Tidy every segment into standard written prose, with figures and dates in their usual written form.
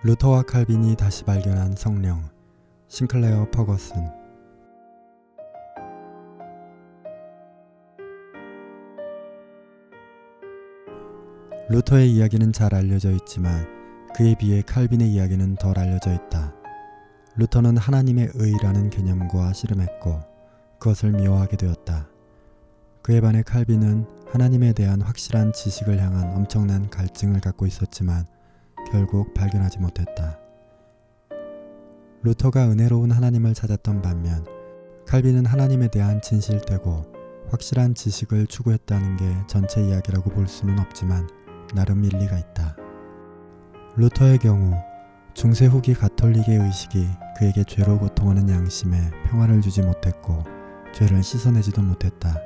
루터와 칼빈이 다시 발견한 성령. 싱클레어 퍼거슨. 루터의 이야기는 잘 알려져 있지만 그에 비해 칼빈의 이야기는 덜 알려져 있다. 루터는 하나님의 의라는 개념과 씨름했고 그것을 미워하게 되었다. 그에 반해 칼빈은 하나님에 대한 확실한 지식을 향한 엄청난 갈증을 갖고 있었지만 결국 발견하지 못했다. 루터가 은혜로운 하나님을 찾았던 반면 칼빈은 하나님에 대한 진실되고 확실한 지식을 추구했다는 게 전체 이야기라고 볼 수는 없지만 나름 일리가 있다. 루터의 경우 중세 후기 가톨릭의 의식이 그에게 죄로 고통하는 양심에 평화를 주지 못했고 죄를 씻어내지도 못했다.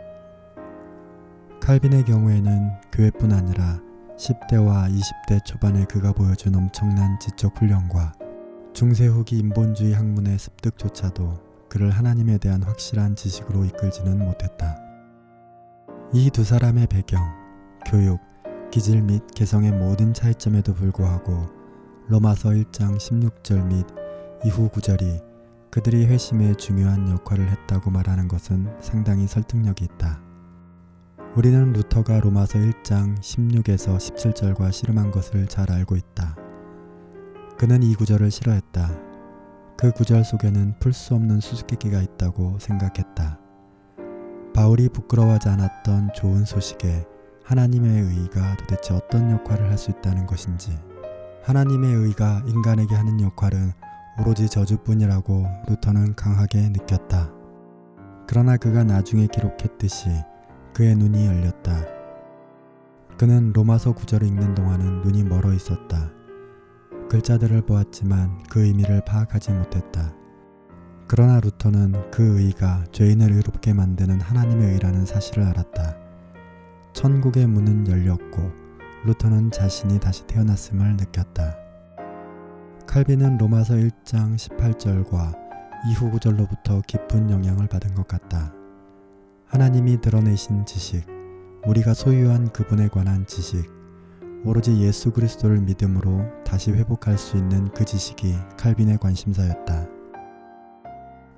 칼빈의 경우에는 교회뿐 아니라 10대와 20대 초반에 그가 보여준 엄청난 지적 훈련과 중세 후기 인본주의 학문의 습득조차도 그를 하나님에 대한 확실한 지식으로 이끌지는 못했다. 이 두 사람의 배경, 교육, 기질 및 개성의 모든 차이점에도 불구하고 로마서 1장 16절 및 이후 구절이 그들이 회심에 중요한 역할을 했다고 말하는 것은 상당히 설득력이 있다. 우리는 루터가 로마서 1장 16에서 17절과 씨름한 것을 잘 알고 있다. 그는 이 구절을 싫어했다. 그 구절 속에는 풀 수 없는 수수께끼가 있다고 생각했다. 바울이 부끄러워하지 않았던 좋은 소식에 하나님의 의가 도대체 어떤 역할을 할 수 있다는 것인지, 하나님의 의가 인간에게 하는 역할은 오로지 저주뿐이라고 루터는 강하게 느꼈다. 그러나 그가 나중에 기록했듯이 그의 눈이 열렸다. 그는 로마서 9절을 읽는 동안은 눈이 멀어 있었다. 글자들을 보았지만 그 의미를 파악하지 못했다. 그러나 루터는 그 의가 죄인을 의롭게 만드는 하나님의 의라는 사실을 알았다. 천국의 문은 열렸고 루터는 자신이 다시 태어났음을 느꼈다. 칼빈은 로마서 1장 18절과 이후 구절로부터 깊은 영향을 받은 것 같다. 하나님이 드러내신 지식, 우리가 소유한 그분에 관한 지식, 오로지 예수 그리스도를 믿음으로 다시 회복할 수 있는 그 지식이 칼빈의 관심사였다.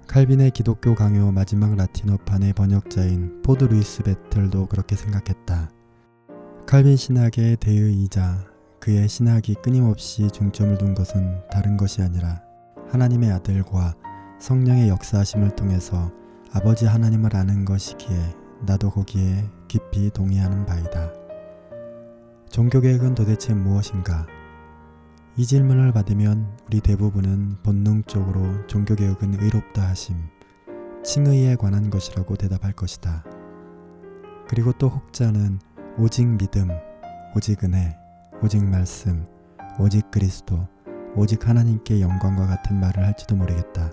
칼빈의 기독교 강요 마지막 라틴어판의 번역자인 포드 루이스 베틀도 그렇게 생각했다. 칼빈 신학의 대의이자 그의 신학이 끊임없이 중점을 둔 것은 다른 것이 아니라 하나님의 아들과 성령의 역사하심을 통해서 아버지 하나님을 아는 것이기에 나도 거기에 깊이 동의하는 바이다. 종교개혁은 도대체 무엇인가? 이 질문을 받으면 우리 대부분은 본능적으로 종교개혁은 의롭다 하심, 칭의에 관한 것이라고 대답할 것이다. 그리고 또 혹자는 오직 믿음, 오직 은혜, 오직 말씀, 오직 그리스도, 오직 하나님께 영광과 같은 말을 할지도 모르겠다.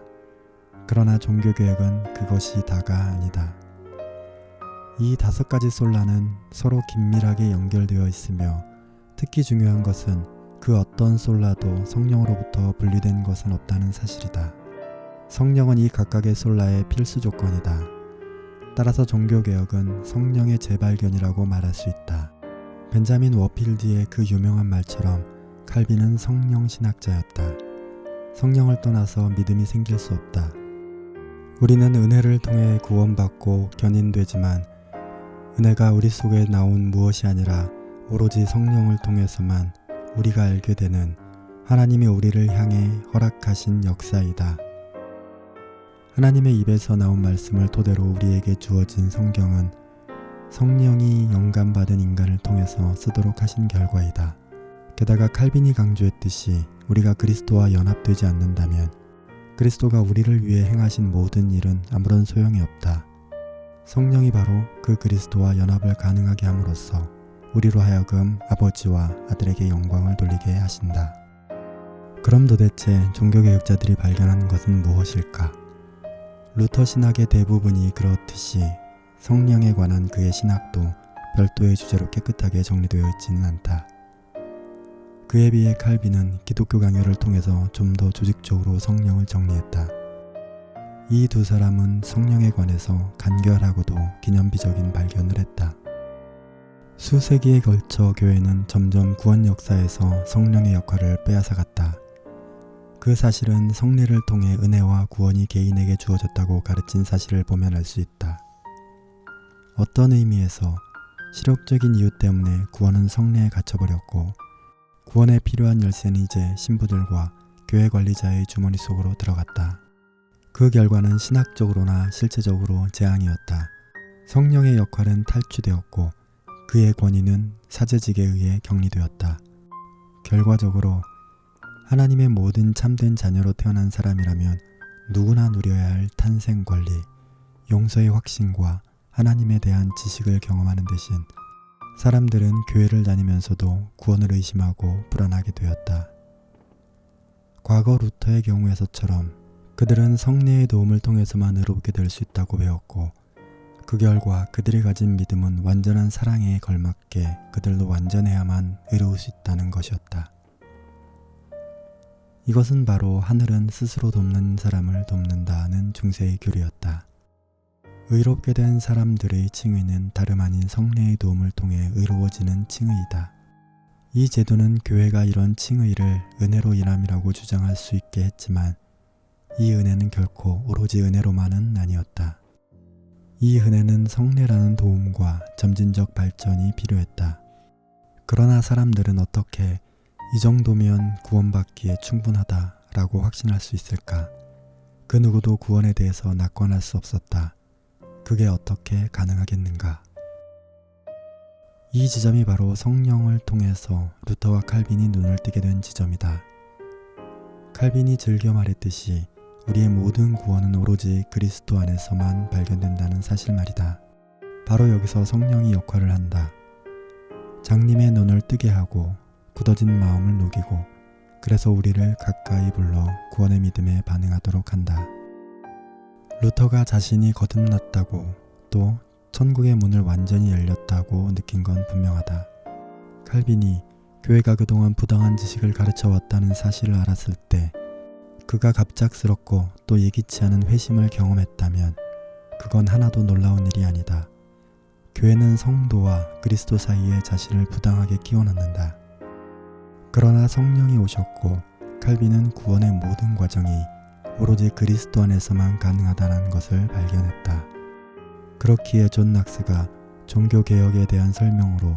그러나 종교개혁은 그것이 다가 아니다. 이 5가지 솔라는 서로 긴밀하게 연결되어 있으며 특히 중요한 것은 그 어떤 솔라도 성령으로부터 분리된 것은 없다는 사실이다. 성령은 이 각각의 솔라의 필수 조건이다. 따라서 종교개혁은 성령의 재발견이라고 말할 수 있다. 벤자민 워필드의 그 유명한 말처럼 칼빈은 성령 신학자였다. 성령을 떠나서 믿음이 생길 수 없다. 우리는 은혜를 통해 구원받고 견인되지만 은혜가 우리 속에 나온 무엇이 아니라 오로지 성령을 통해서만 우리가 알게 되는 하나님이 우리를 향해 허락하신 역사이다. 하나님의 입에서 나온 말씀을 토대로 우리에게 주어진 성경은 성령이 영감받은 인간을 통해서 쓰도록 하신 결과이다. 게다가 칼빈이 강조했듯이 우리가 그리스도와 연합되지 않는다면 그리스도가 우리를 위해 행하신 모든 일은 아무런 소용이 없다. 성령이 바로 그 그리스도와 연합을 가능하게 함으로써 우리로 하여금 아버지와 아들에게 영광을 돌리게 하신다. 그럼 도대체 종교개혁자들이 발견한 것은 무엇일까? 루터 신학의 대부분이 그렇듯이 성령에 관한 그의 신학도 별도의 주제로 깨끗하게 정리되어 있지는 않다. 그에 비해 칼빈은 기독교 강요를 통해서 좀 더 조직적으로 성령을 정리했다. 이 두 사람은 성령에 관해서 간결하고도 기념비적인 발견을 했다. 수세기에 걸쳐 교회는 점점 구원 역사에서 성령의 역할을 빼앗아갔다. 그 사실은 성례를 통해 은혜와 구원이 개인에게 주어졌다고 가르친 사실을 보면 알 수 있다. 어떤 의미에서 실욕적인 이유 때문에 구원은 성례에 갇혀버렸고 구원에 필요한 열쇠는 이제 신부들과 교회 관리자의 주머니 속으로 들어갔다. 그 결과는 신학적으로나 실제적으로 재앙이었다. 성령의 역할은 탈취되었고 그의 권위는 사제직에 의해 격리되었다. 결과적으로 하나님의 모든 참된 자녀로 태어난 사람이라면 누구나 누려야 할 탄생 권리, 용서의 확신과 하나님에 대한 지식을 경험하는 대신 사람들은 교회를 다니면서도 구원을 의심하고 불안하게 되었다. 과거 루터의 경우에서처럼 그들은 성례의 도움을 통해서만 의롭게 될 수 있다고 배웠고 그 결과 그들이 가진 믿음은 완전한 사랑에 걸맞게 그들도 완전해야만 의로울 수 있다는 것이었다. 이것은 바로 하늘은 스스로 돕는 사람을 돕는다는 중세의 교리였다. 의롭게 된 사람들의 칭의는 다름 아닌 성례의 도움을 통해 의로워지는 칭의이다. 이 제도는 교회가 이런 칭의를 은혜로 인함이라고 주장할 수 있게 했지만 이 은혜는 결코 오로지 은혜로만은 아니었다. 이 은혜는 성례라는 도움과 점진적 발전이 필요했다. 그러나 사람들은 어떻게 이 정도면 구원받기에 충분하다라고 확신할 수 있을까? 그 누구도 구원에 대해서 낙관할 수 없었다. 그게 어떻게 가능하겠는가? 이 지점이 바로 성령을 통해서 루터와 칼빈이 눈을 뜨게 된 지점이다. 칼빈이 즐겨 말했듯이 우리의 모든 구원은 오로지 그리스도 안에서만 발견된다는 사실 말이다. 바로 여기서 성령이 역할을 한다. 장님의 눈을 뜨게 하고 굳어진 마음을 녹이고 그래서 우리를 가까이 불러 구원의 믿음에 반응하도록 한다. 루터가 자신이 거듭났다고 또 천국의 문을 완전히 열렸다고 느낀 건 분명하다. 칼빈이 교회가 그동안 부당한 지식을 가르쳐왔다는 사실을 알았을 때 그가 갑작스럽고 또 예기치 않은 회심을 경험했다면 그건 하나도 놀라운 일이 아니다. 교회는 성도와 그리스도 사이에 자신을 부당하게 끼워 넣는다. 그러나 성령이 오셨고 칼빈은 구원의 모든 과정이 오로지 그리스도 안에서만 가능하다는 것을 발견했다. 그렇기에 존 낙스가 종교개혁에 대한 설명으로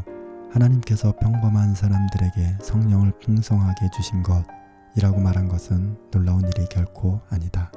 하나님께서 평범한 사람들에게 성령을 풍성하게 주신 것이라고 말한 것은 놀라운 일이 결코 아니다.